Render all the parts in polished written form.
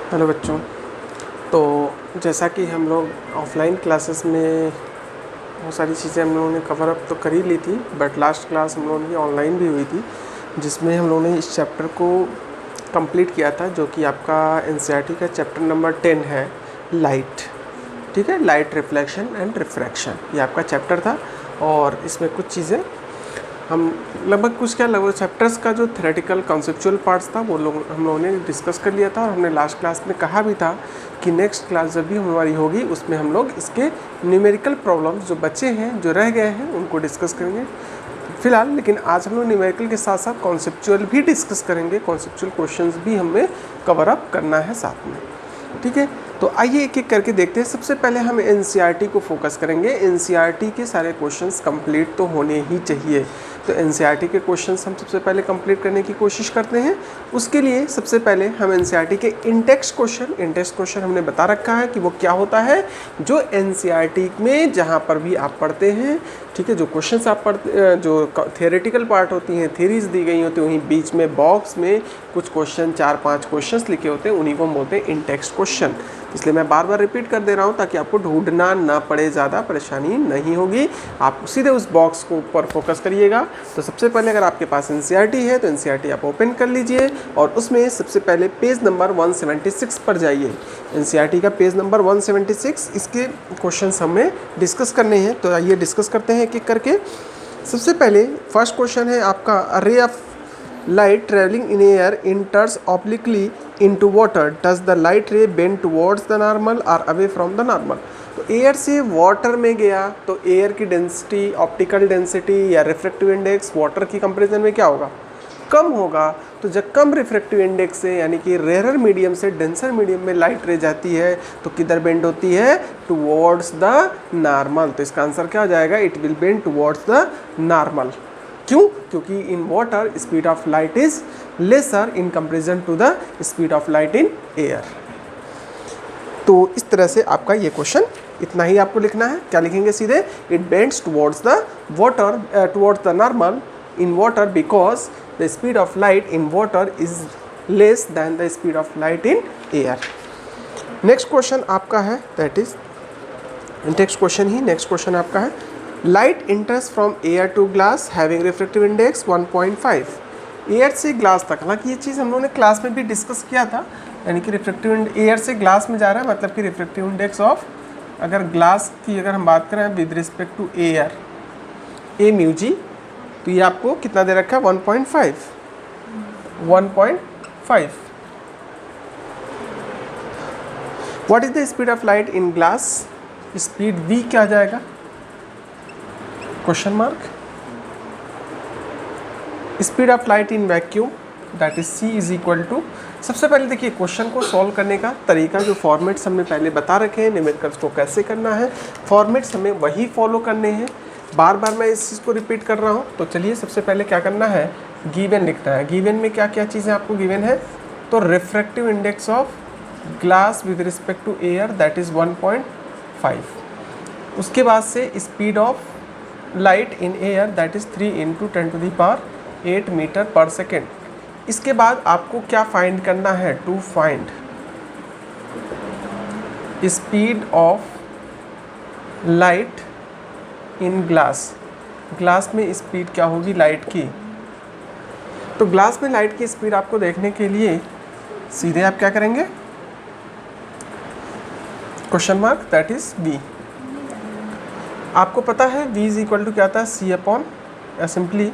Hello बच्चों। तो जैसा कि हम लोग ऑफलाइन क्लासेस में बहुत सारी चीज़ें हम लोगों ने कवर अप तो कर ही ली थी, बट लास्ट क्लास हम लोगों की ऑनलाइन भी हुई थी, जिसमें हम लोगों ने इस चैप्टर को कंप्लीट किया था, जो कि आपका एनसीईआरटी का चैप्टर नंबर 10 है, लाइट। ठीक है, लाइट रिफ्लेक्शन एंड रिफ्रैक्शन, ये आपका चैप्टर था। और इसमें कुछ चीज़ें हम लगभग चैप्टर्स का जो थ्योरेटिकल कॉन्सेप्चुअल पार्ट्स था वो हम लोगों ने डिस्कस कर लिया था। और हमने लास्ट क्लास में कहा भी था कि नेक्स्ट क्लास जब भी हमारी होगी उसमें हम लोग इसके न्यूमेरिकल प्रॉब्लम्स जो बचे हैं, जो रह गए हैं, उनको डिस्कस करेंगे फिलहाल। लेकिन आज हम लोग न्यूमेरिकल के साथ साथ कॉन्सेप्चुअल भी डिस्कस करेंगे, कॉन्सेप्चुअल क्वेश्चंस भी हमें कवर अप करना है साथ में। ठीक है, तो आइए एक एक करके देखते हैं। सबसे पहले हम एनसीईआरटी को फोकस करेंगे। एनसीईआरटी के सारे क्वेश्चंस कंप्लीट तो होने ही चाहिए, तो एनसीईआरटी के क्वेश्चंस हम सबसे पहले कंप्लीट करने की कोशिश करते हैं। उसके लिए सबसे पहले हम एनसीईआरटी के इंटेक्स्ट क्वेश्चन हमने बता रखा है कि वो क्या होता है। जो एनसीईआरटी में जहाँ पर भी आप पढ़ते हैं, ठीक है, जो क्वेश्चंस आप पढ़ते, जो थियोरेटिकल पार्ट होती हैं, थ्योरीज दी गई होती हैं, वहीं बीच में बॉक्स में कुछ क्वेश्चन 4-5 क्वेश्चंस लिखे होते हैं, उन्हीं को हम बोलते हैं इंटेक्स्ट क्वेश्चन। इसलिए मैं बार बार रिपीट कर दे रहा हूँ ताकि आपको ढूंढना ना पड़े, ज़्यादा परेशानी नहीं होगी, आप सीधे उस बॉक्स को ऊपर फोकस करिएगा। तो सबसे पहले अगर आपके पास एनसीईआरटी है तो एनसीईआरटी आप ओपन कर लीजिए और उसमें सबसे पहले पेज नंबर 176 पर जाइए। एनसीईआरटी का पेज नंबर 176, इसके क्वेश्चंस हमें डिस्कस करने हैं। तो आइए डिस्कस करते हैं एक एक करके। सबसे पहले फर्स्ट क्वेश्चन है आपका, a ray of light traveling in air enters obliquely into water, does the light ray bend towards the normal or away from the normal? तो एयर से वाटर में गया तो एयर की डेंसिटी, ऑप्टिकल डेंसिटी या refractive index water की comparison में क्या होगा? कम होगा। तो जब कम रिफ्रैक्टिव इंडेक्स से यानी कि रेयर मीडियम से डेंसर मीडियम में लाइट रे जाती है तो किधर बेंड होती है? Towards the normal. तो इसका आंसर क्या हो जाएगा? It will bend towards the normal. क्यों? क्योंकि in water speed of light is lesser in comparison to the speed of light in air. तो इस तरह से आपका ये क्वेश्चन, इतना ही आपको लिखना है। क्या लिखेंगे सीधे? It bends towards the water, towards the normal in water because the speed of light in water is less than the speed of light in air. Next question आपका है, दैट इज नेक्स्ट क्वेश्चन आपका है, light enters from air to glass having refractive index 1.5। Air से glass तक, हालांकि ये चीज़ हम लोगों ने क्लास में भी डिस्कस किया था, यानी कि रिफ्रैक्टिव एयर से ग्लास में जा रहा है, मतलब कि रिफ्रैक्टिव इंडेक्स ऑफ, अगर ग्लास की अगर हम बात करें with respect to air, a mu g, तो ये आपको कितना दे रखा है? 1.5। What is the speed of light in glass? Speed v क्या आ जाएगा? Question mark. Speed of light in vacuum, that is c is equal to, सबसे पहले देखिए क्वेश्चन को सॉल्व करने का तरीका, जो फॉर्मेट्स हमने पहले बता रखे हैं, न्यूमेरिकल्स को कैसे करना है, फॉर्मेट्स हमें वही फॉलो करने हैं। बार बार मैं इस चीज़ को रिपीट कर रहा हूँ। तो चलिए सबसे पहले क्या करना है, गिवन लिखना है। गिवन में क्या क्या चीज़ें आपको गिवन है? तो refractive index of glass with respect to air that is 1.5। उसके बाद से speed of light in air that is 3 × 10⁸ metre per second. इसके बाद आपको क्या फाइंड करना है? To find speed of light in glass. Glass में स्पीड क्या होगी लाइट की? तो ग्लास में लाइट की स्पीड आपको देखने के लिए सीधे आप क्या करेंगे? Question mark, that is V. आपको पता है v इज इक्वल टू क्या था? c upon, simply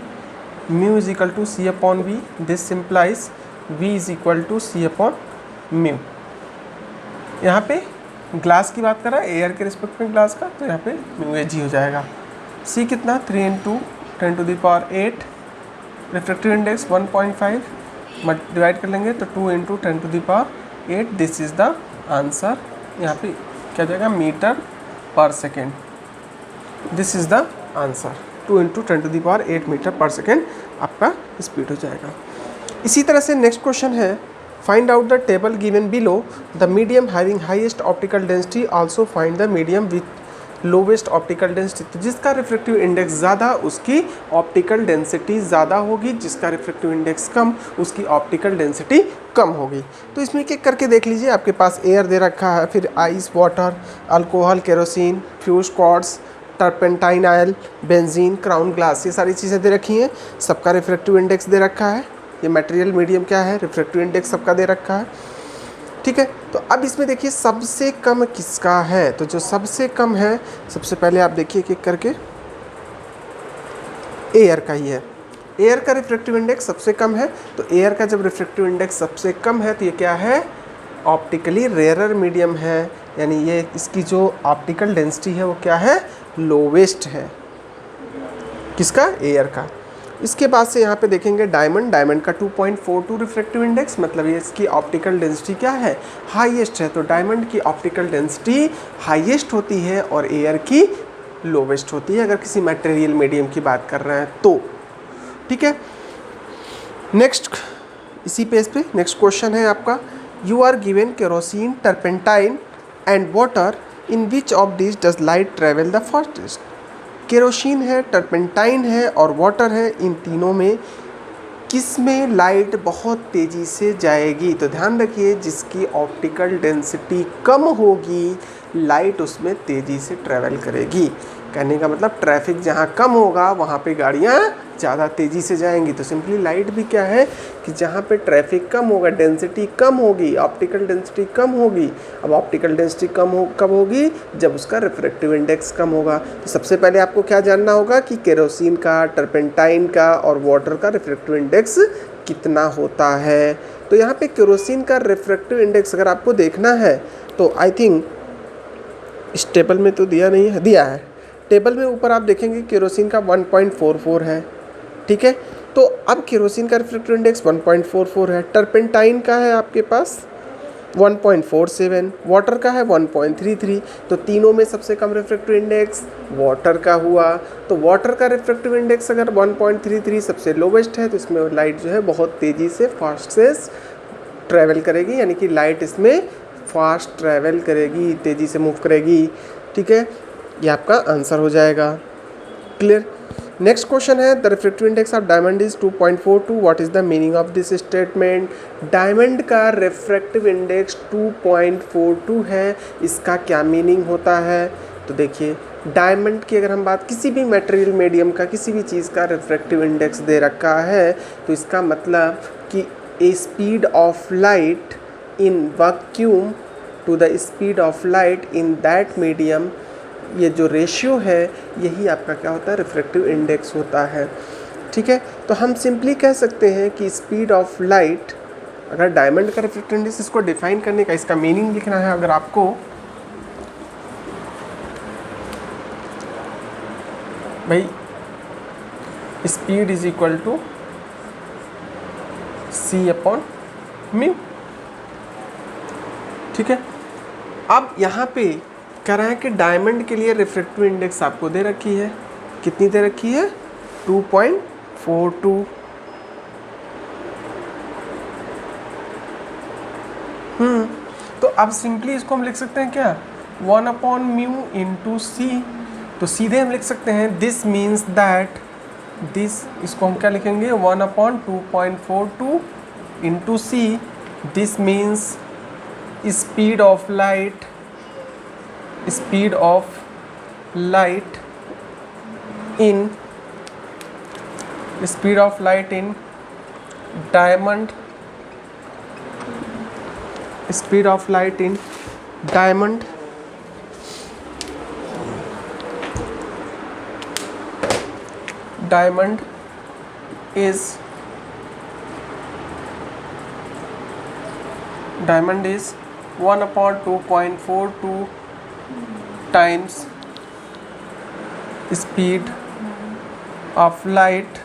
mu is equal to c upon v। This simplifies v is equal to c upon mu. यहाँ पे ग्लास की बात कर रहा है, एयर के रिस्पेक्ट में ग्लास का, तो यहाँ पे म्यू ए जी हो जाएगा। c कितना? 3 × 10⁸, रिफ्रैक्टिव इंडेक्स 1.5, डिवाइड कर लेंगे तो 2 × 10⁸। This is the answer. यहाँ पे क्या जाएगा? Metre per second. This is the answer. 2 × 10⁸ metre per second आपका स्पीड हो जाएगा। इसी तरह से नेक्स्ट क्वेश्चन है, find out the table given below, the medium having highest optical density, also find the medium with lowest optical density, तो जिसका refractive index ज़्यादा उसकी ऑप्टिकल डेंसिटी ज़्यादा होगी, जिसका रिफ्रैक्टिव इंडेक्स कम उसकी ऑप्टिकल डेंसिटी कम होगी। तो इसमें एक एक करके देख लीजिए, आपके पास एयर दे रखा है, फिर ice, water, alcohol, kerosene, fuse quartz, turpentine oil, benzene, crown glass, ये सारी चीज़ें दे रखी हैं। सबका रिफ्रैक्टिव इंडेक्स दे रखा है, ये मटेरियल मीडियम क्या है, रिफ्रैक्टिव इंडेक्स सबका दे रखा है, ठीक है। तो अब इसमें देखिए सबसे कम किसका है, तो जो सबसे कम है सबसे पहले आप देखिए एक एक करके एयर का ही है। एयर का रिफ्रैक्टिव इंडेक्स सबसे कम है, तो एयर का जब रिफ्रैक्टिव इंडेक्स सबसे कम है तो ये क्या है, ऑप्टिकली रेयरर मीडियम है, यानी ये इसकी जो ऑप्टिकल डेंसिटी है वो क्या है, लोवेस्ट है, किसका, एयर का। इसके बाद से यहाँ पे देखेंगे डायमंड, डायमंड का 2.42 रिफ्रैक्टिव इंडेक्स, मतलब ये इसकी ऑप्टिकल डेंसिटी क्या है, हाईएस्ट है, तो डायमंड की ऑप्टिकल डेंसिटी हाईएस्ट होती है और एयर की लोवेस्ट होती है, अगर किसी मटेरियल मीडियम की बात कर रहे हैं तो, ठीक है। नेक्स्ट इसी पेज पे नेक्स्ट क्वेश्चन है आपका, you are given kerosene, turpentine and water, in which of this does light travel the fastest. Kerosene है, टर्पेंटाइन है और वाटर है, इन तीनों में किस में लाइट बहुत तेज़ी से जाएगी, तो ध्यान रखिए जिसकी ऑप्टिकल डेंसिटी कम होगी लाइट उसमें तेज़ी से ट्रैवल करेगी। कहने का मतलब ट्रैफिक जहाँ कम होगा वहाँ पे गाड़ियाँ ज़्यादा तेज़ी से जाएंगी, तो सिंपली लाइट भी क्या है कि जहाँ पे ट्रैफिक कम होगा, डेंसिटी कम होगी, ऑप्टिकल डेंसिटी कम होगी। अब ऑप्टिकल डेंसिटी कब होगी, जब उसका रिफ्रैक्टिव इंडेक्स कम होगा। तो सबसे पहले आपको क्या जानना होगा कि केरोसिन का, टर्पेंटाइन का और वाटर का रिफ्रैक्टिव इंडेक्स कितना होता है। तो यहाँ पे केरोसिन का रिफ्रैक्टिव इंडेक्स अगर आपको देखना है तो आई थिंक इस टेबल में तो दिया नहीं है, दिया है टेबल में, ऊपर आप देखेंगे केरोसिन का 1.44 है, ठीक है। तो अब केरोसिन का रिफ्रैक्टिव इंडेक्स 1.44 है, टर्पेंटाइन का है आपके पास 1.47, वाटर का है 1.33, तो तीनों में सबसे कम रिफ्रैक्टिव इंडेक्स वाटर का हुआ। तो वाटर का रिफ्रैक्टिव इंडेक्स अगर 1.33 सबसे लोवेस्ट है तो इसमें लाइट जो है बहुत तेज़ी से फास्ट से ट्रैवल करेगी, यानी कि लाइट इसमें फास्ट ट्रैवल करेगी, तेज़ी से मूव करेगी, ठीक है। ये आपका आंसर हो जाएगा, क्लियर। नेक्स्ट क्वेश्चन है, the refractive index of diamond is 2.42, what is the meaning of this statement. Diamond का रिफ्रैक्टिव इंडेक्स 2.42 है, इसका क्या मीनिंग होता है। तो देखिए डायमंड की अगर हम बात, किसी भी मटेरियल मीडियम का किसी भी चीज़ का रिफ्रैक्टिव इंडेक्स दे रखा है तो इसका मतलब कि A speed of light in vacuum to the speed of light in that medium, ये जो रेशियो है यही आपका क्या होता है, रिफ्रैक्टिव इंडेक्स होता है, ठीक है। तो हम सिंपली कह सकते हैं कि स्पीड ऑफ लाइट, अगर डायमंड का रिफ्रैक्टिव इंडेक्स, इसको डिफाइन करने का, इसका मीनिंग लिखना है अगर आपको, भाई speed is equal to c upon mu, ठीक है। अब यहाँ पे कह रहा है कि डायमंड के लिए रिफ्रैक्टिव इंडेक्स आपको दे रखी है, कितनी दे रखी है, 2.42। तो अब सिंपली इसको हम लिख सकते हैं क्या, 1 अपॉन म्यू इंटू सी। तो सीधे हम लिख सकते हैं दिस मीन्स दैट, दिस, इसको हम क्या लिखेंगे, 1 upon 2.42 into C, this means speed of light, speed of light in, speed of light in diamond, speed of light in diamond diamond is 1 upon 2.42 times speed of light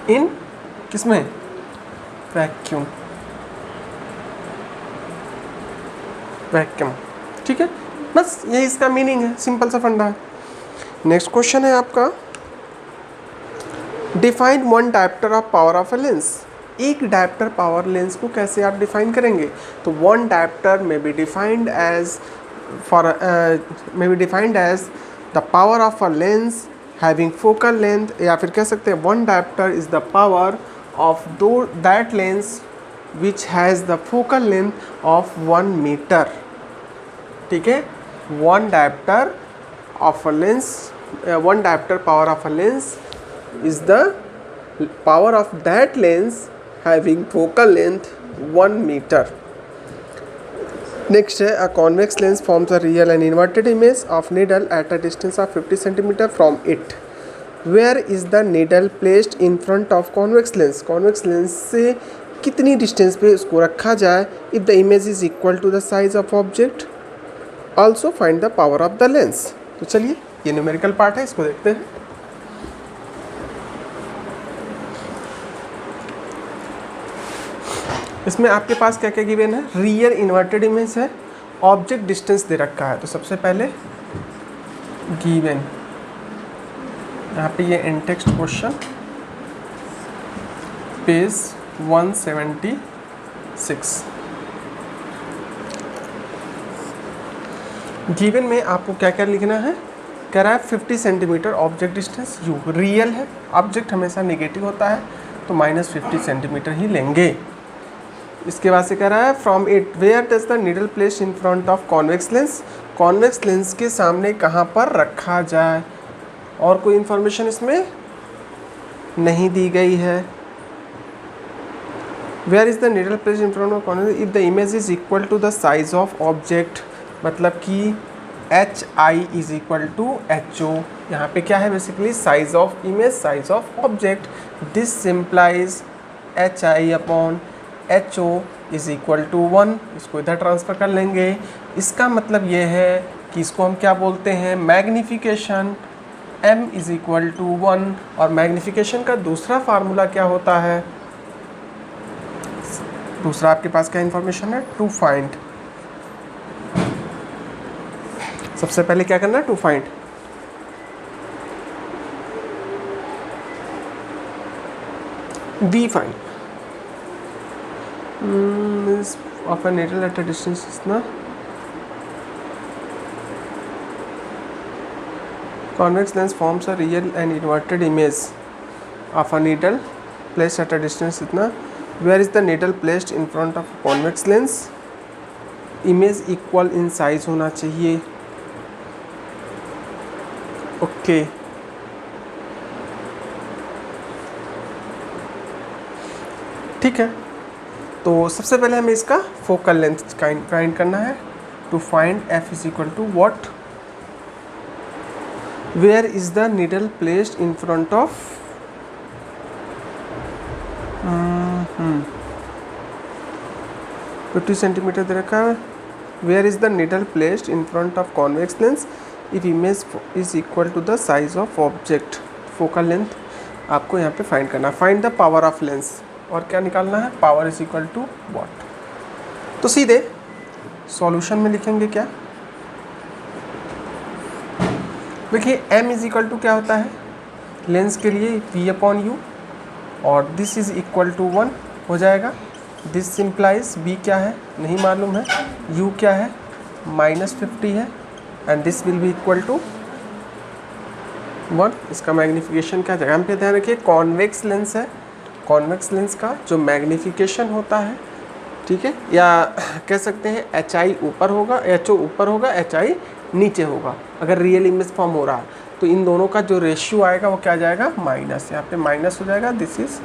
in किसमें, vacuum, ठीक है। बस यही इसका meaning है, simple सा फंडा है। नेक्स्ट क्वेश्चन है आपका, define one dioptre of power of a lens. एक डायप्टर पावर लेंस को कैसे आप डिफाइन करेंगे, तो वन डायप्टर में be defined as may be defined as the power of a lens having focal length, या फिर कह सकते हैं 1 diopter is the power of that lens which has the focal length of 1 meter. ठीक है, 1 diopter of a lens, 1 diopter power of a lens is the power of that lens having focal length 1 meter. Next है, a convex lens forms a real and inverted image of needle at a distance of 50 cm from it. Where is the needle placed in front of convex lens? convex lens से कितनी distance पे उसको रखा जाए? if the image is equal to the size of object, also find the power of the lens. तो चलिए, ये numerical part है, इसको देखते हैं. इसमें आपके पास क्या क्या गिवन है? रियल इन्वर्टेड इमेज है, ऑब्जेक्ट डिस्टेंस दे रखा है. तो सबसे पहले गिवन, यहाँ पे ये इन टेक्स्ट क्वेश्चन पेज 176. गिवन में आपको क्या क्या लिखना है? कह रहा है 50 centimetre object distance you. Real है, ऑब्जेक्ट हमेशा नेगेटिव होता है तो -50 सेंटीमीटर ही लेंगे. इसके बाद से कह रहा है from it where does the needle place in front of convex lens. Convex lens के सामने कहाँ पर रखा जाए? और कोई इंफॉर्मेशन इसमें नहीं दी गई है. Where is the needle place in front of convex if the image is equal to the size of object. मतलब कि HI is equal to HO. यहाँ पे क्या है? Basically size of image, size of object. This simplifies HI upon HO is equal to 1. इसको इधर transfer कर लेंगे. इसका मतलब ये है कि इसको हम क्या बोलते हैं? Magnification. M is equal to 1. और मैग्नीफिकेशन का दूसरा फार्मूला क्या होता है? दूसरा आपके पास क्या इंफॉर्मेशन है? To find. सबसे पहले क्या करना है? To find. V find of a needle at a distance is ना convex lens forms a real and inverted image of a needle placed at a distance इतना. where is the needle placed in front of a convex lens? image equal in size होना चाहिए. Okay ठीक है. तो सबसे पहले हमें इसका फोकल लेंथ फाइंड करना है. To find F is equal to what? Where is the needle placed in front of 50 centimetre दे रखा है. Where is the needle placed in front of convex lens if image is equal to the size of object. Focal length आपको यहाँ पे find करना. Find the power of lens. और क्या निकालना है? Power is equal to what. तो सीधे सॉल्यूशन में लिखेंगे क्या? देखिए M इज इक्वल टू क्या होता है लेंस के लिए? V upon you. और दिस इज इक्वल टू 1 हो जाएगा. दिस सिंप्लाइज B क्या है? नहीं मालूम है. U क्या है? -50 है. And this will be equal to 1. इसका मैग्नीफिकेशन क्या जगह पे ध्यान रखिए, कॉन्वेक्स लेंस है. कॉन्वेक्स लेंस का जो मैग्नीफिकेशन होता है, ठीक है, या कह सकते हैं HI ऊपर होगा, HO ऊपर होगा, HI नीचे होगा. अगर रियल इमेज फॉर्म हो रहा है तो इन दोनों का जो रेशियो आएगा वो क्या जाएगा? माइनस. यहाँ पे माइनस हो जाएगा, दिस इज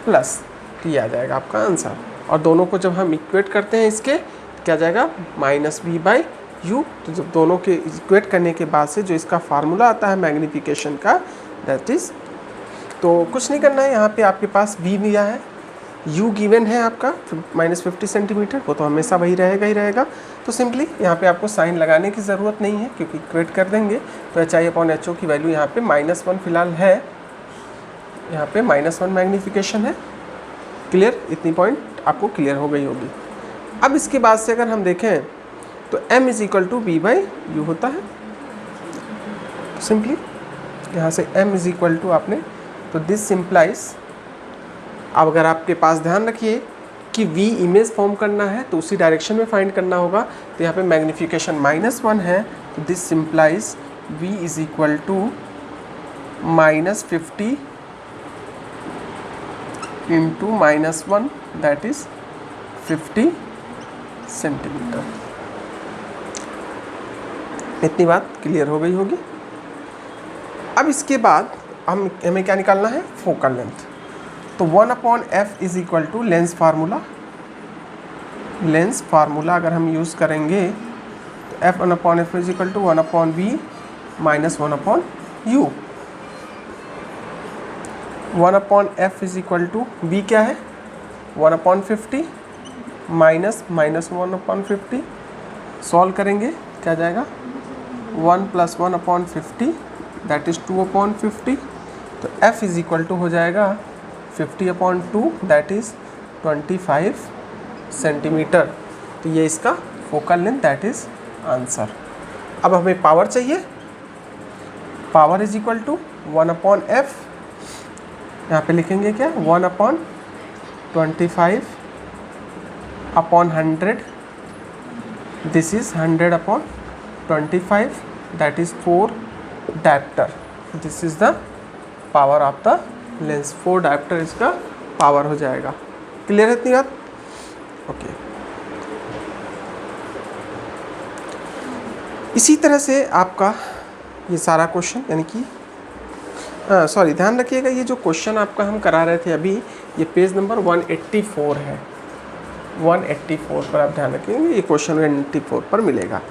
प्लस. तो ये आ जाएगा आपका आंसर. और दोनों को जब हम इक्वेट करते हैं इसके, क्या जाएगा? -V/U. तो जब दोनों के इक्वेट करने के बाद से जो इसका फार्मूला आता है मैग्नीफिकेशन का, दैट इज, तो कुछ नहीं करना है. यहाँ पे आपके पास V दिया है, U गिवन है आपका -50 सेंटीमीटर, वो तो हमेशा वही रहेगा ही रहेगा. तो सिंपली यहाँ पे आपको साइन लगाने की ज़रूरत नहीं है क्योंकि इक्वेट कर देंगे. तो HI/HO की वैल्यू यहाँ पे -1 फिलहाल है. यहाँ पे -1 मैग्नीफिकेशन है. क्लियर? इतनी पॉइंट आपको क्लियर हो गई होगी. अब इसके बाद से अगर हम देखें तो M is equal to V/U होता है. सिंपली यहाँ से M इज इक्वल टू आपने, तो दिस सिंप्लाइज, अब अगर आपके पास ध्यान रखिए कि v इमेज फॉर्म करना है तो उसी डायरेक्शन में फाइंड करना होगा। तो यहाँ पे मैग्नीफिकेशन -1 है, तो this simplifies v is equal to -50 into -1 that is 50 centimetre. इतनी बात क्लियर हो गई होगी। अब इसके बाद हमें क्या निकालना है, फोकल लेंथ। तो 1/f is equal to lens formula. Lens formula अगर हम यूज़ करेंगे तो f1/f is equal to 1/v minus 1/u। 1/f is equal to v क्या है 1/50 माइनस 1/50। सॉल्व करेंगे क्या जाएगा 1 + 1/50 दैट इज़ 2/50। तो f इज इक्वल टू हो जाएगा 50/2 दैट इज़ 25 सेंटीमीटर। तो ये इसका focal length that is answer. अब हमें पावर चाहिए, power is equal to 1/f, यहाँ पे लिखेंगे क्या 1/25/100, this is 100/25 that is 4 dioptre. This is the power of the lens, 4 dioptre इसका पावर हो जाएगा। क्लियर है इतनी बात? ओके। इसी तरह से आपका ये सारा क्वेश्चन यानी कि सॉरी ध्यान रखिएगा, ये जो क्वेश्चन आपका हम करा रहे थे अभी, ये पेज नंबर 184 है। 184 पर आप ध्यान रखेंगे, ये क्वेश्चन 184 पर मिलेगा।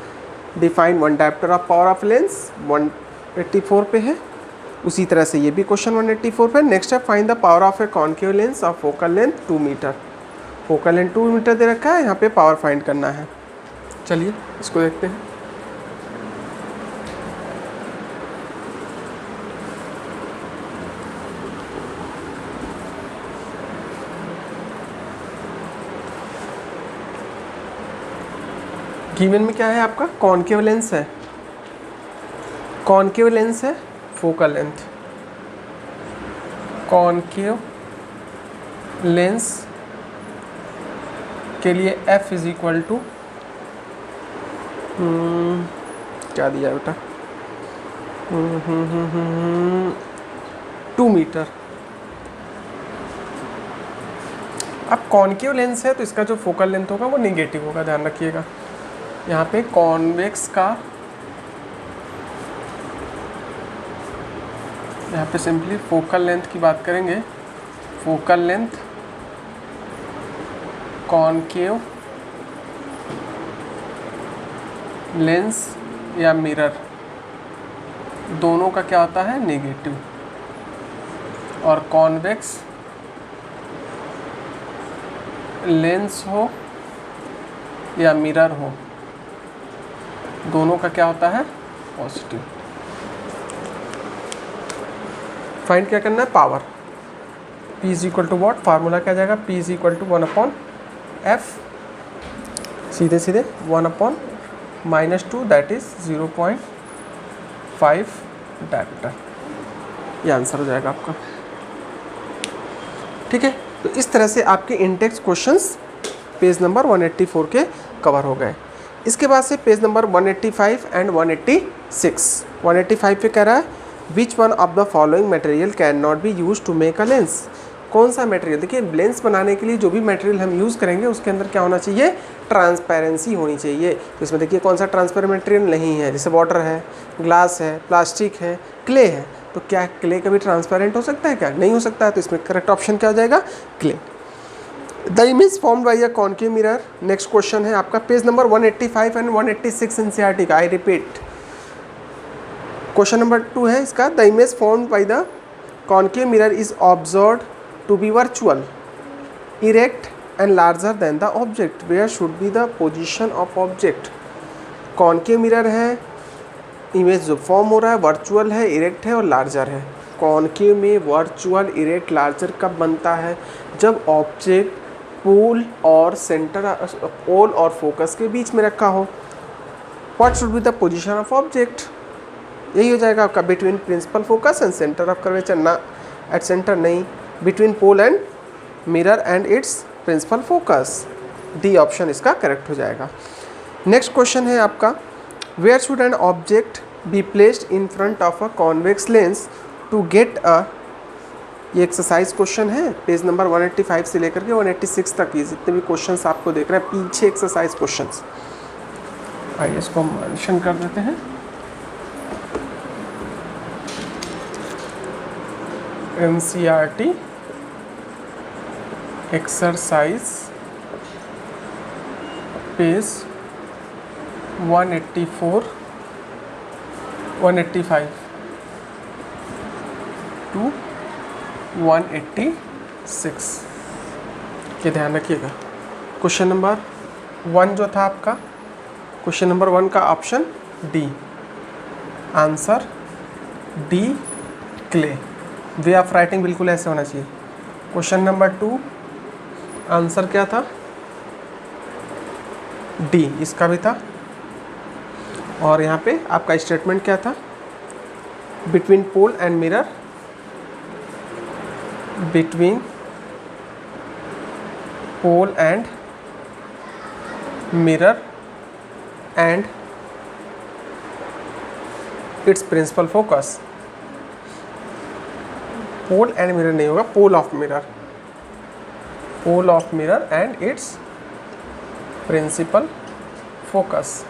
Define one dioptre of power of lens 184 पे है। उसी तरह से ये भी क्वेश्चन 184 पे। नेक्स्ट है find the power of a concave lens of focal length 2 metre. Focal length 2 metre दे रखा है, यहाँ पे पावर फाइंड करना है। चलिए इसको देखते हैं। गिवन में क्या है आपका कॉन्केव लेंस है, कॉन्केव लेंस है फोकल लेंथ, कॉन्केव लेंस के लिए f इज इक्वल टू क्या दिया बेटा 2 मीटर। अब कॉन्केव लेंस है तो इसका जो फोकल लेंथ होगा वो नेगेटिव होगा, ध्यान रखिएगा। यहाँ पे कॉन्वेक्स का, यहाँ पे सिंपली फोकल लेंथ की बात करेंगे। फोकल लेंथ कॉन्केव लेंस या मिरर दोनों का क्या होता है नेगेटिव, और कॉन्वेक्स लेंस हो या मिरर हो दोनों का क्या होता है पॉजिटिव। फाइंड क्या करना है power. P is equal to what, formula क्या जाएगा P is equal to 1/f, सीधे सीधे 1/-2 दैट इज 0.5 डायप्टर। ये आंसर हो जाएगा आपका। ठीक है, तो इस तरह से आपके इंटेक्स क्वेश्चंस पेज नंबर 184 के कवर हो गए। इसके बाद से पेज नंबर 185 एंड 186। 185 पे कह रहा है which one of the following material can not be use to make a lens. कौन सा मटेरियल, देखिए लेंस बनाने के लिए जो भी मटेरियल हम यूज़ करेंगे उसके अंदर क्या होना चाहिए, ट्रांसपेरेंसी होनी चाहिए। तो इसमें देखिए कौन सा ट्रांसपेरेंट मटेरियल नहीं है, जैसे वाटर है, ग्लास है, प्लास्टिक है, क्ले है। तो क्या क्ले कभी ट्रांसपेरेंट हो सकता है क्या, नहीं हो सकता है। तो इसमें करेक्ट ऑप्शन क्या हो जाएगा clay. The image formed by a concave mirror. Next question है आपका पेज नंबर 185 एंड 186 एनसीईआरटी का। आई रिपीट, क्वेश्चन नंबर 2 है इसका। The image formed by the concave mirror is observed to be virtual, erect and larger than the object. Where should be the position of object. Concave mirror है, image जो form हो रहा है virtual है, erect है और larger है। Concave में वर्चुअल, इरेक्ट, लार्जर कब बनता है, जब ऑब्जेक्ट पोल और सेंटर, पोल और फोकस के बीच में रखा हो। What should be the position of object, यही हो जाएगा आपका between principal focus and centre of curvature. ना एट सेंटर नहीं, between pole and mirror and its principal focus. D option इसका करेक्ट हो जाएगा। नेक्स्ट क्वेश्चन है आपका, where should an object be placed in front of a convex lens to get a, ये exercise question है, page number 185 से लेकर के 186 तक ये जितने भी क्वेश्चंस आपको देख रहे हैं पीछे एक्सरसाइज क्वेश्चंस। आइए इसको मेंशन कर देते हैं। NCERT एक्सरसाइज पेज 184 185 टू 186 ये ध्यान रखिएगा। क्वेश्चन नंबर 1 जो था आपका, क्वेश्चन नंबर 1 का option D, answer D clay. Way of writing बिल्कुल ऐसे होना चाहिए। क्वेश्चन नंबर 2 आंसर क्या था, डी इसका भी था। और यहाँ पे आपका स्टेटमेंट क्या था, between pole and mirror, between pole and mirror and its principal focus. Pole and mirror नहीं होगा, pole of mirror, pole of mirror and its principal focus.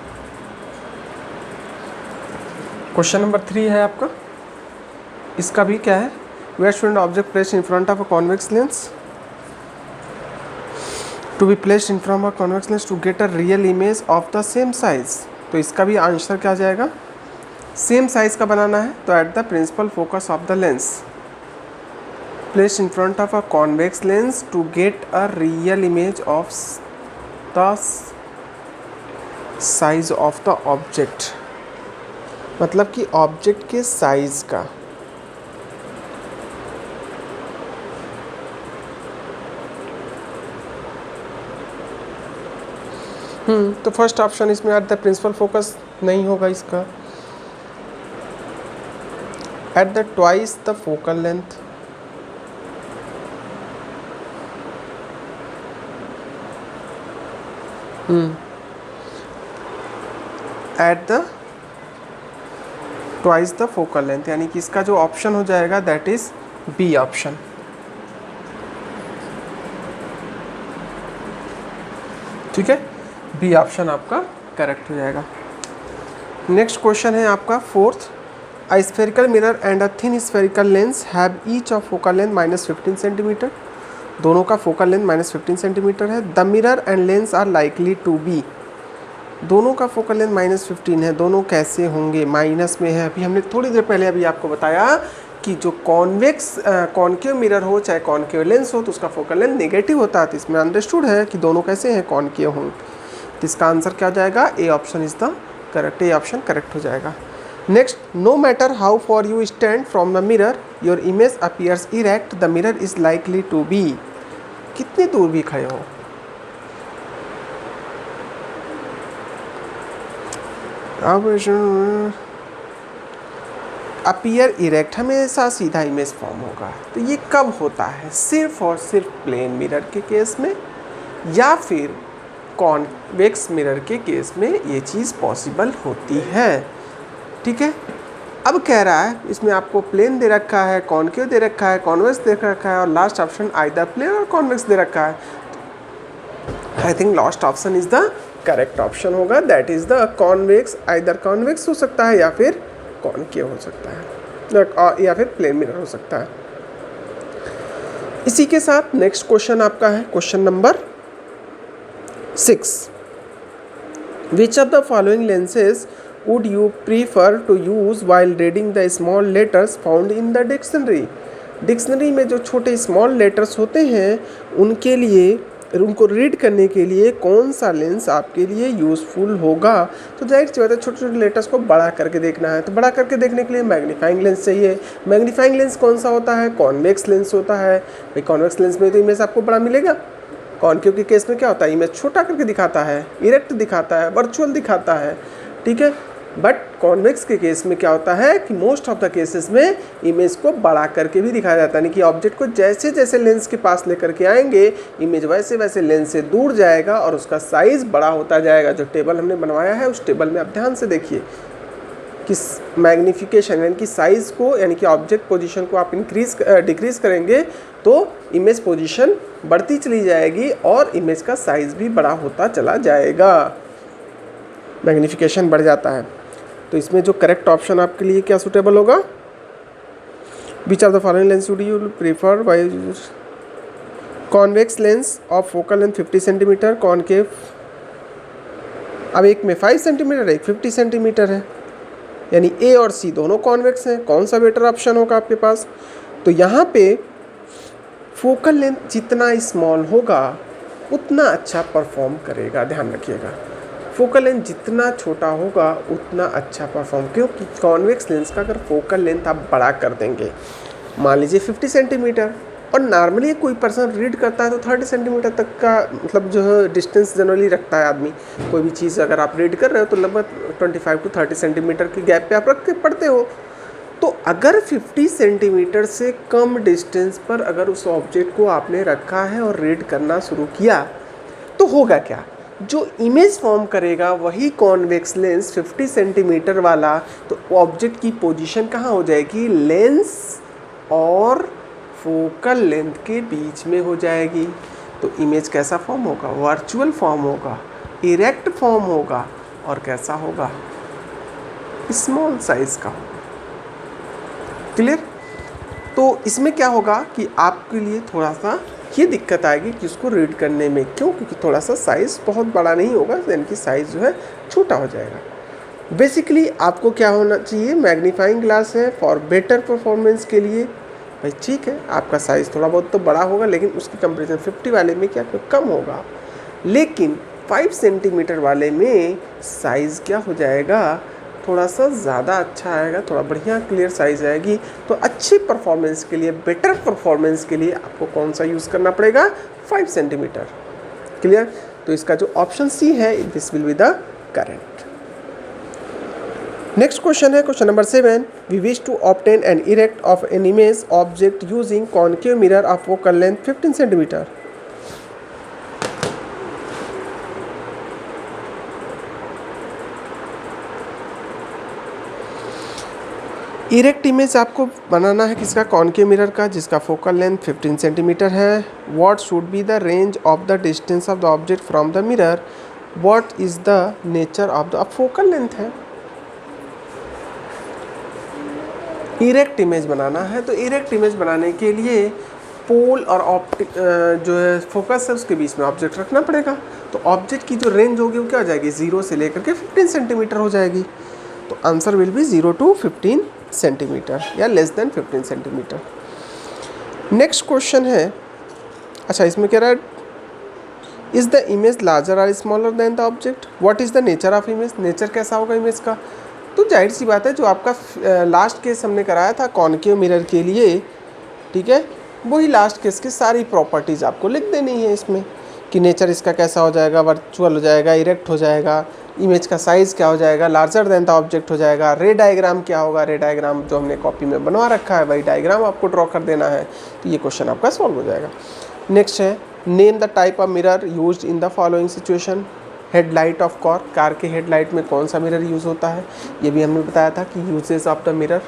Question number 3 है आपका, इसका भी क्या है, where should an object placed in front of a convex lens to be placed in front of a convex lens to get a real image of the same size. तो इसका भी answer क्या आ जाएगा, सेम साइज का बनाना है तो at the principal focus of the lens, placed in front of a convex lens to get a real image of the size of the object, मतलब कि ऑब्जेक्ट के साइज का। तो फर्स्ट ऑप्शन इसमें एट द प्रिंसिपल फोकस नहीं होगा, इसका at the twice the focal length, at the twice the focal length, यानी कि इसका जो ऑप्शन हो जाएगा दैट इज बी ऑप्शन। ठीक है, बी ऑप्शन आपका करेक्ट हो जाएगा। नेक्स्ट क्वेश्चन है आपका 4th, a spherical mirror and a thin spherical lens have each of focal length -15 centimetre. दोनों का फोकल लेंथ -15 सेंटीमीटर है। The mirror and lens are likely to be, दोनों का फोकल लेंथ -15 है, दोनों कैसे होंगे, माइनस में है। अभी हमने थोड़ी देर पहले अभी आपको बताया कि जो कॉन्वेक्स कॉन्केव मिरर हो चाहे कॉन्केव लेंस हो तो उसका फोकल लेंथ नेगेटिव होता है। तो इसमें अंडरस्टूड है कि दोनों कैसे हैं, कॉन्केव हों। तो इसका आंसर क्या हो जाएगा, A option is the correct, A option correct हो जाएगा। Next, no matter how far you stand from the mirror your image appears erect, the mirror is likely to be, कितनी दूर भी खड़े हो। अपीयर इरेक्ट, हमेशा सीधा इमेज फॉर्म होगा। तो ये कब होता है, सिर्फ और सिर्फ प्लेन मिरर के केस में या फिर कॉन्वेक्स मिरर के केस में ये चीज़ पॉसिबल होती है। ठीक है, अब कह रहा है इसमें आपको प्लेन दे रखा है, कॉन्केव दे रखा है, कॉन्वेक्स दे रखा है और लास्ट ऑप्शन आइदर प्लेन और कॉन्वेक्स दे रखा है। I think last option is the correct option होगा, that is the convex. Either convex हो सकता है या फिर कॉन्केव हो सकता है या फिर प्लेन मिरर हो सकता है। इसी के साथ नेक्स्ट क्वेश्चन आपका है question number 6, which of the following lenses would you prefer to use while reading the small letters found in the dictionary? Dictionary में जो छोटे स्मॉल लेटर्स होते हैं उनके लिए, उनको रीड करने के लिए कौन सा लेंस आपके लिए यूज़फुल होगा। तो जाहिर सी बात है छोटे छोटे लेटर्स को बड़ा करके देखना है, तो बड़ा करके देखने के लिए मैग्नीफाइंग लेंस चाहिए। मैग्नीफाइंग लेंस कौन सा होता है, कॉन्वेक्स लेंस होता है। भाई कॉन्वेक्स लेंस में तो इमेज आपको बड़ा मिलेगा, कॉन्केव के केस में क्या होता है, इमेज छोटा करके दिखाता है, इरेक्ट दिखाता है, वर्चुअल दिखाता है। ठीक है, बट कॉन्वेक्स के केस में क्या होता है कि मोस्ट ऑफ द केसेस में इमेज को बढ़ा करके भी दिखाया जाता है, यानी कि ऑब्जेक्ट को जैसे जैसे लेंस के पास लेकर के आएंगे इमेज वैसे वैसे लेंस से दूर जाएगा और उसका साइज़ बड़ा होता जाएगा। जो टेबल हमने बनवाया है उस टेबल में आप ध्यान से देखिए कि मैग्नीफिकेशन यानी कि साइज़ को, यानी कि ऑब्जेक्ट पोजीशन को आप डिक्रीज़ करेंगे तो इमेज पोजीशन बढ़ती चली जाएगी और इमेज का साइज़ भी बड़ा होता चला जाएगा, मैग्नीफिकेशन बढ़ जाता है। तो इसमें जो करेक्ट ऑप्शन आपके लिए क्या सूटेबल होगा? Which of the following lens would you prefer by convex lens of focal length 50 centimetre, concave. अब एक में 5 सेंटीमीटर एक 50 सेंटीमीटर है, यानी ए और सी दोनों कॉन्वेक्स हैं। कौन सा बेटर ऑप्शन होगा आपके पास? तो यहाँ पे फोकल लेंथ जितना स्मॉल होगा उतना अच्छा परफॉर्म करेगा, ध्यान रखिएगा। फोकल लेंथ जितना छोटा होगा उतना अच्छा परफॉर्म, क्योंकि कॉन्वेक्स लेंस का अगर फोकल लेंथ आप बड़ा कर देंगे, मान लीजिए 50 सेंटीमीटर, और नॉर्मली कोई पर्सन रीड करता है तो 30 सेंटीमीटर तक का मतलब जो है डिस्टेंस जनरली रखता है आदमी। कोई भी चीज़ अगर आप रीड कर रहे हो तो लगभग 25 to 30 सेंटीमीटर के गैप पे आप रख के पढ़ते हो। तो अगर 50 सेंटीमीटर से कम डिस्टेंस पर अगर उस ऑब्जेक्ट को आपने रखा है और रीड करना शुरू किया तो होगा क्या? जो इमेज फॉर्म करेगा वही कॉन्वेक्स लेंस 50 सेंटीमीटर वाला, तो ऑब्जेक्ट की पोजीशन कहाँ हो जाएगी? लेंस और फोकल लेंथ के बीच में हो जाएगी। तो इमेज कैसा फॉर्म होगा? वर्चुअल फॉर्म होगा, इरेक्ट फॉर्म होगा, और कैसा होगा? स्मॉल साइज का। क्लियर? तो इसमें क्या होगा कि आपके लिए थोड़ा सा ये दिक्कत आएगी कि उसको रीड करने में। क्यों? क्योंकि थोड़ा सा साइज़ बहुत बड़ा नहीं होगा, यानी कि साइज़ जो है छोटा हो जाएगा। बेसिकली आपको क्या होना चाहिए? मैग्नीफाइंग ग्लास है फॉर बेटर परफॉर्मेंस के लिए। भाई ठीक है, आपका साइज़ थोड़ा बहुत तो बड़ा होगा, लेकिन उसकी कंपेरिजन 50 वाले में क्या कम होगा, लेकिन 5 सेंटीमीटर वाले में साइज़ क्या हो जाएगा? थोड़ा सा ज़्यादा अच्छा आएगा, थोड़ा बढ़िया क्लियर साइज़ आएगी। तो अच्छी परफॉर्मेंस के लिए, बेटर परफॉर्मेंस के लिए आपको कौन सा यूज़ करना पड़ेगा? 5 सेंटीमीटर। क्लियर? तो इसका जो ऑप्शन सी है, this will be the correct. Next question है question number 7। We wish to obtain an erect of an image object using concave mirror of focal length 15 centimetre. Erect image आपको बनाना है किसका? Concave mirror का, जिसका focal length 15 centimetre है। What should be the range of the distance of the object from the mirror? What is the nature of the focal length है। Erect image बनाना है, तो इरेक्ट इमेज बनाने के लिए पोल और ऑप्टिक जो है फोकस है उसके बीच में ऑब्जेक्ट रखना पड़ेगा। तो ऑब्जेक्ट की जो रेंज होगी वो क्या हो जाएगी? 0 से लेकर के 15 सेंटीमीटर हो जाएगी। तो answer will be 0 to 15 centimetre या less than 15 centimetre. Next question है, अच्छा इसमें कह रहा है इज़ द इमेज लार्जर और smaller than the object? What is the nature of image? Nature कैसा होगा इमेज का? तो जाहिर सी बात है, जो आपका लास्ट केस हमने कराया था कॉनकेव मिरर के लिए, ठीक है, वही लास्ट केस की सारी प्रॉपर्टीज़ आपको लिख देनी है इसमें कि नेचर इसका कैसा हो जाएगा, वर्चुअल हो जाएगा, इरेक्ट हो जाएगा, इमेज का साइज़ क्या हो जाएगा, लार्जर देन द ऑब्जेक्ट हो जाएगा, रे डायग्राम क्या होगा, रे डायग्राम जो हमने कॉपी में बनवा रखा है वही डायग्राम आपको ड्रॉ कर देना है। तो ये क्वेश्चन आपका सॉल्व हो जाएगा। नेक्स्ट है name the type of mirror used in the following situation. Headlight of car के हेडलाइट में कौन सा मिरर यूज़ होता है? ये भी हमने बताया था कि यूजेस ऑफ द मिरर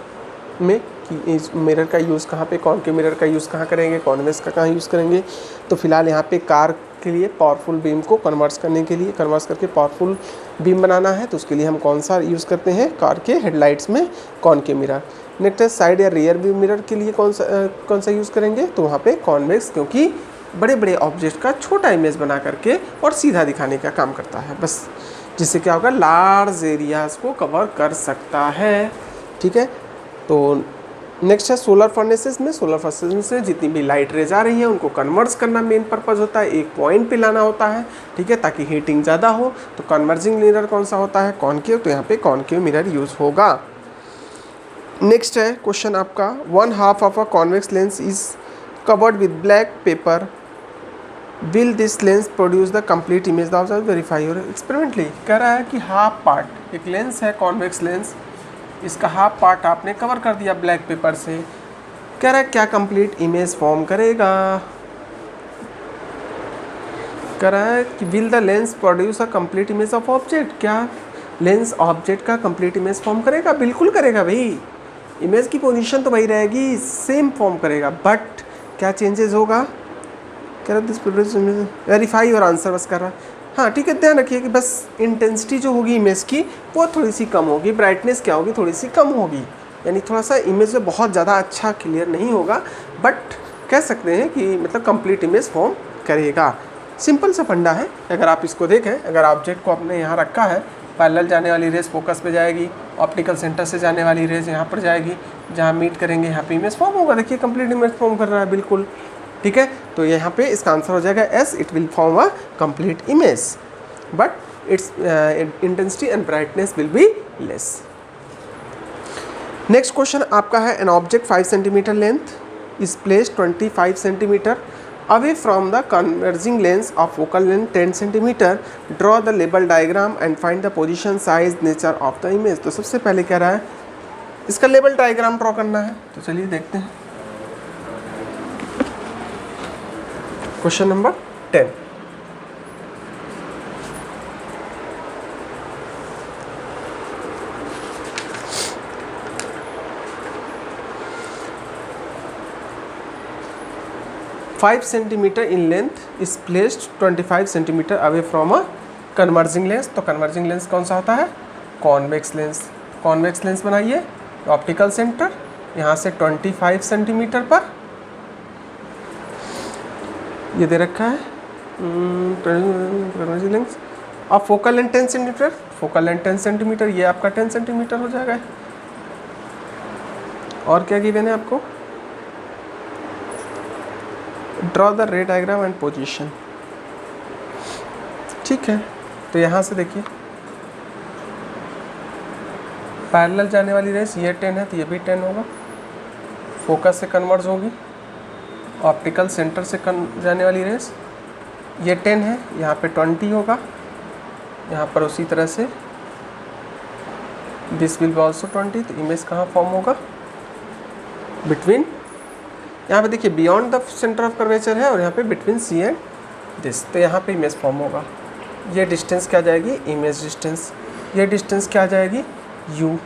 में कि इस मिरर का यूज़ कहाँ पे, कॉनकेव मिरर का यूज़ कहाँ करेंगे, कॉन्वेक्स का कहाँ यूज़ करेंगे। तो फिलहाल यहाँ पे कार के लिए पावरफुल बीम को कन्वर्ट करके पावरफुल बीम बनाना है, तो उसके लिए हम कौन सा यूज़ करते हैं? कार के हेडलाइट्स में कॉनकेव मिरर। नेक्स्ट है साइड या रियर व्यू मिरर के लिए कौन सा यूज़ करेंगे? तो वहाँ पे कॉन्वेक्स, क्योंकि बड़े बड़े ऑब्जेक्ट का छोटा इमेज बना करके और सीधा दिखाने का काम करता है बस, जिससे क्या होगा? लार्ज एरियाज़ को कवर कर सकता है। ठीक है, तो नेक्स्ट है सोलर फर्नेसेस में। सोलर फर्नेसेस में जितनी भी लाइट रेज आ रही है उनको कन्वर्ट्स करना मेन पर्पज़ होता है, एक पॉइंट पे लाना होता है, ठीक है, ताकि हीटिंग ज़्यादा हो। तो कन्वर्जिंग मिरर कौन सा होता है? कॉनकेव, तो यहाँ पे कॉनकेव मिरर यूज़ होगा। नेक्स्ट है क्वेश्चन आपका 1/2 of a convex lens is covered with black pepper will this lens produce the complete image of verify और एक्सपेरिमेंटली। कह रहा है कि हाफ पार्ट, एक लेंस है कॉन्वेक्स लेंस, इसका हाफ पार्ट आपने कवर कर दिया ब्लैक पेपर से, कह रहा है क्या कंप्लीट इमेज फॉर्म करेगा। कह रहा है कि will the lens produce a complete image of object, क्या लेंस ऑब्जेक्ट का कंप्लीट इमेज फॉर्म करेगा? बिल्कुल करेगा भाई, इमेज की पोजीशन तो वही रहेगी, सेम फॉर्म करेगा, बट क्या चेंजेस होगा? कह रहा दिस प्रोड्यूस वेरीफाई और आंसर बस कर रहा। हाँ ठीक है, ध्यान रखिए कि बस इंटेंसिटी जो होगी इमेज की वो थोड़ी सी कम होगी, ब्राइटनेस क्या होगी, थोड़ी सी कम होगी, यानी थोड़ा सा इमेज में बहुत ज़्यादा अच्छा क्लियर नहीं होगा, बट कह सकते हैं कि मतलब कंप्लीट इमेज फॉर्म करेगा। सिंपल सा फंडा है। अगर आप इसको देखें, अगर ऑब्जेक्ट को आपने यहाँ रखा है, पैरेलल जाने वाली रेज फोकस पे जाएगी, ऑप्टिकल सेंटर से जाने वाली रेज यहाँ पर जाएगी, जहाँ मीट करेंगे यहाँ पे इमेज फॉर्म होगा। देखिए कंप्लीट इमेज फॉर्म कर रहा है बिल्कुल, ठीक है। तो यहाँ पे इसका आंसर हो जाएगा S, it will form a complete image, but it's intensity and brightness will be less. Next question आपका है, an object 5 centimetre length is placed 25 centimetre away from the converging lens of focal length 10 cm. Draw the label diagram and find the position, size, nature of the image. तो सबसे पहले कह रहा है इसका label diagram draw करना है, तो चलिए देखते हैं। Question number 10, five centimetre in length is placed 25 centimetre away from a converging lens. तो कन्वर्जिंग लेंस कौन सा होता है? Convex lens. कॉन्वेक्स लेंस बनाइए, ऑप्टिकल सेंटर यहाँ से 25 सेंटीमीटर पर ये दे रखा है कन्वर्जिंग लेंस, अब focal length 10 centimetre, focal length 10 centimetre, ये आपका 10 सेंटीमीटर हो जाएगा। और क्या गिवन है आपको? ड्रॉ द रे डायग्राम एंड पोजीशन। ठीक है, तो यहाँ से देखिए पैरेलल जाने वाली रेस ये 10 है, तो ये भी 10 होगा, फोकस से कन्वर्ज होगी, ऑप्टिकल सेंटर से जाने वाली रेस ये 10 है, यहाँ पे 20 होगा, यहाँ पर उसी तरह से दिस विल बी ऑल्सो 20। तो इमेज कहाँ फॉर्म होगा? बिटवीन, यहाँ पे देखिए beyond the centre of curvature है, और यहाँ पे बिटवीन सी एंड दिस, तो यहाँ पे इमेज फॉर्म होगा। ये डिस्टेंस क्या आ जाएगी? Image distance. ये डिस्टेंस क्या आ जाएगी? u।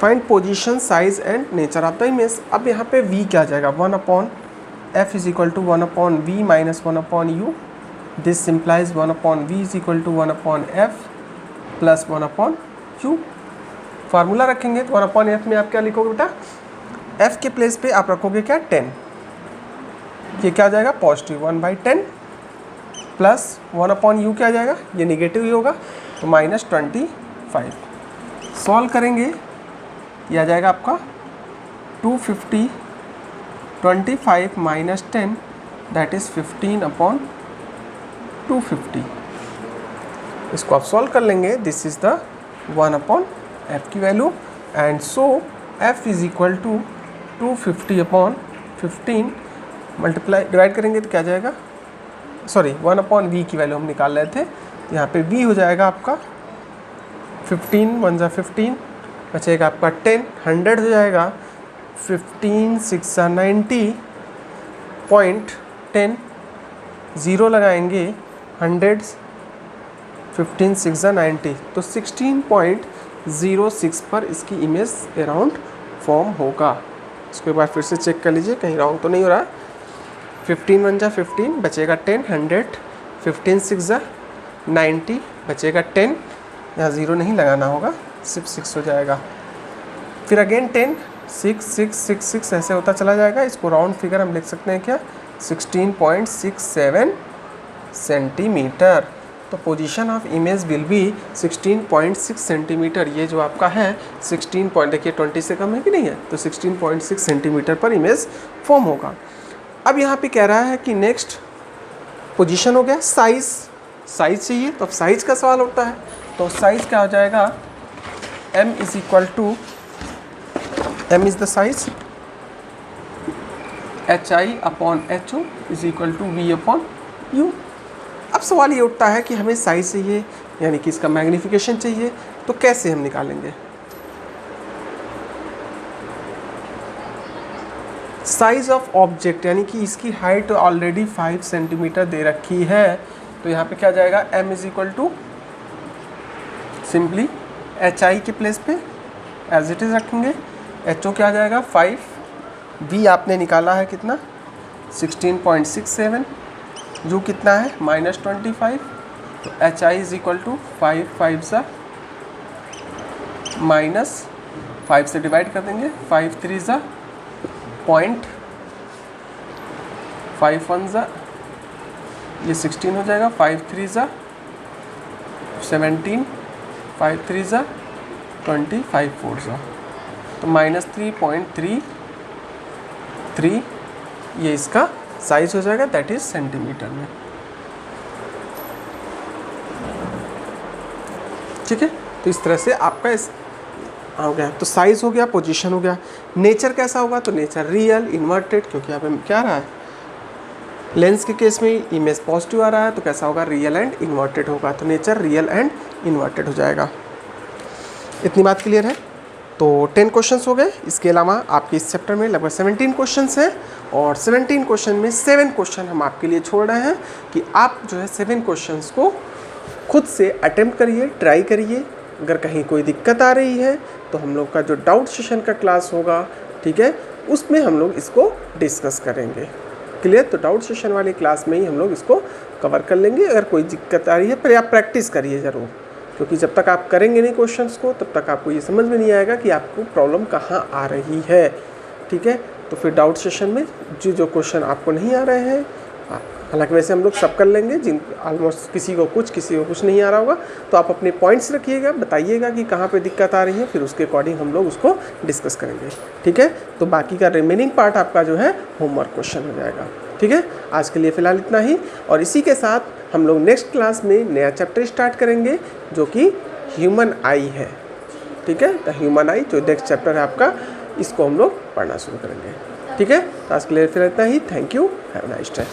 Find position, size and nature of the image. अब यहाँ पे v क्या आ जाएगा? 1/f is equal to 1/v minus 1/u। This simplifies 1/v is equal to 1/f plus 1/u। Formula रखेंगे तो 1/f में आप क्या लिखोगे बेटा? f के प्लेस पे आप रखोगे क्या? 10। ये क्या आ जाएगा? पॉजिटिव 1/10 प्लस 1/u क्या आ जाएगा? ये निगेटिव ही होगा, तो -25। सॉल्व करेंगे, ये आ जाएगा आपका 250, 25 माइनस 10 दैट इज़ 15/250। इसको आप सॉल्व कर लेंगे, दिस इज़ द 1/f की value, and so f is equal to 250/15 multiply divide करेंगे तो क्या जाएगा? सॉरी 1/v की वैल्यू हम निकाल रहे थे, यहाँ पे v हो जाएगा आपका 15 1 जा 15, बचेगा आपका 10, 100 हो जाएगा 15 6 जा 90.10, ज़ीरो लगाएंगे 100 15 6 जा 90, तो 16.06 पर इसकी इमेज अराउंड फॉर्म होगा। इसको एक बार फिर से चेक कर लीजिए, कहीं रॉन्ग तो नहीं हो रहा। 15 1 जा 15, बचेगा 10, 100 15 6 जा 90, बचेगा 10, यहाँ ज़ीरो नहीं लगाना होगा, सिर्फ 6 हो जाएगा। फिर अगेन 10 6 6 6 6 ऐसे होता चला जाएगा। इसको राउंड फिगर हम लिख सकते हैं क्या? 16.67 सेंटीमीटर। तो position of image will be 16.6 centimetre. ये जो आपका है 16 पॉइंट, देखिए 20 से कम है कि नहीं है, तो 16.6 सेंटीमीटर पर इमेज फॉर्म होगा। अब यहाँ पे कह रहा है कि नेक्स्ट पोजीशन हो गया, साइज। साइज चाहिए, तो अब साइज का सवाल उठता है, तो साइज क्या हो जाएगा? m is equal to, m is the size, HI/HO is equal to V/U। अब सवाल ये उठता है कि हमें साइज चाहिए, यानी कि इसका मैग्नीफिकेशन चाहिए, तो कैसे हम निकालेंगे? साइज ऑफ ऑब्जेक्ट, यानी कि इसकी हाइट ऑलरेडी 5 सेंटीमीटर दे रखी है, तो यहाँ पे क्या जाएगा, m is equal to simply HI के प्लेस पे एज इट इज़ रखेंगे, HO क्या जाएगा 5, V आपने निकाला है कितना 16.67, U कितना है -25, तो HI इज इक्वल टू 5 5 सा -5 से डिवाइड कर देंगे, 5 3 सा 0.51 सा ये 16 हो जाएगा, 5 3 सा 17, 5 3 सा 20, 5 4 सा तो -3.33 ये इसका साइज हो जाएगा, दैट इज सेंटीमीटर में। ठीक है, तो इस तरह से आपका इस हो गया, तो साइज हो गया, पोजीशन हो गया। नेचर कैसा होगा, तो नेचर रियल, इन्वर्टेड, क्योंकि यहाँ पे क्या आ रहा है, लेंस के केस में इमेज पॉजिटिव आ रहा है, तो कैसा होगा, रियल एंड इन्वर्टेड होगा, तो नेचर रियल एंड इन्वर्टेड हो जाएगा। इतनी बात क्लियर है। तो 10 क्वेश्चंस हो गए, इसके अलावा आपके इस चैप्टर में लगभग 17 क्वेश्चंस हैं, और 17 क्वेश्चन में 7 क्वेश्चन हम आपके लिए छोड़ रहे हैं कि आप जो है 7 क्वेश्चंस को खुद से अटेम्प्ट करिए, ट्राई करिए। अगर कहीं कोई दिक्कत आ रही है तो हम लोग का जो डाउट सेशन का क्लास होगा, ठीक है, उसमें हम लोग इसको डिस्कस करेंगे। क्लियर, तो डाउट सेशन वाली क्लास में ही हम लोग इसको कवर कर लेंगे। अगर कोई दिक्कत आ रही है, पर आप प्रैक्टिस करिए ज़रूर, क्योंकि जब तक आप करेंगे नहीं क्वेश्चंस को, तब तक आपको ये समझ में नहीं आएगा कि आपको प्रॉब्लम कहाँ आ रही है। ठीक है, तो फिर डाउट सेशन में जो क्वेश्चन आपको नहीं आ रहे हैं, हालांकि वैसे हम लोग सब कर लेंगे, जिन ऑलमोस्ट किसी को कुछ नहीं आ रहा होगा, तो आप अपने पॉइंट्स रखिएगा, बताइएगा कि कहाँ पे दिक्कत आ रही है, फिर उसके अकॉर्डिंग हम लोग उसको डिस्कस करेंगे। ठीक है, तो बाकी का रिमेनिंग पार्ट आपका जो है होमवर्क क्वेश्चन हो जाएगा। ठीक है, आज के लिए फ़िलहाल इतना ही, और इसी के साथ हम लोग नेक्स्ट क्लास में नया चैप्टर स्टार्ट करेंगे जो कि ह्यूमन आई है। ठीक है, द ह्यूमन आई जो नेक्स्ट चैप्टर है आपका, इसको हम लोग पढ़ना शुरू करेंगे। ठीक है, तो आज के लिए फिर इतना ही। Thank you, have a nice day.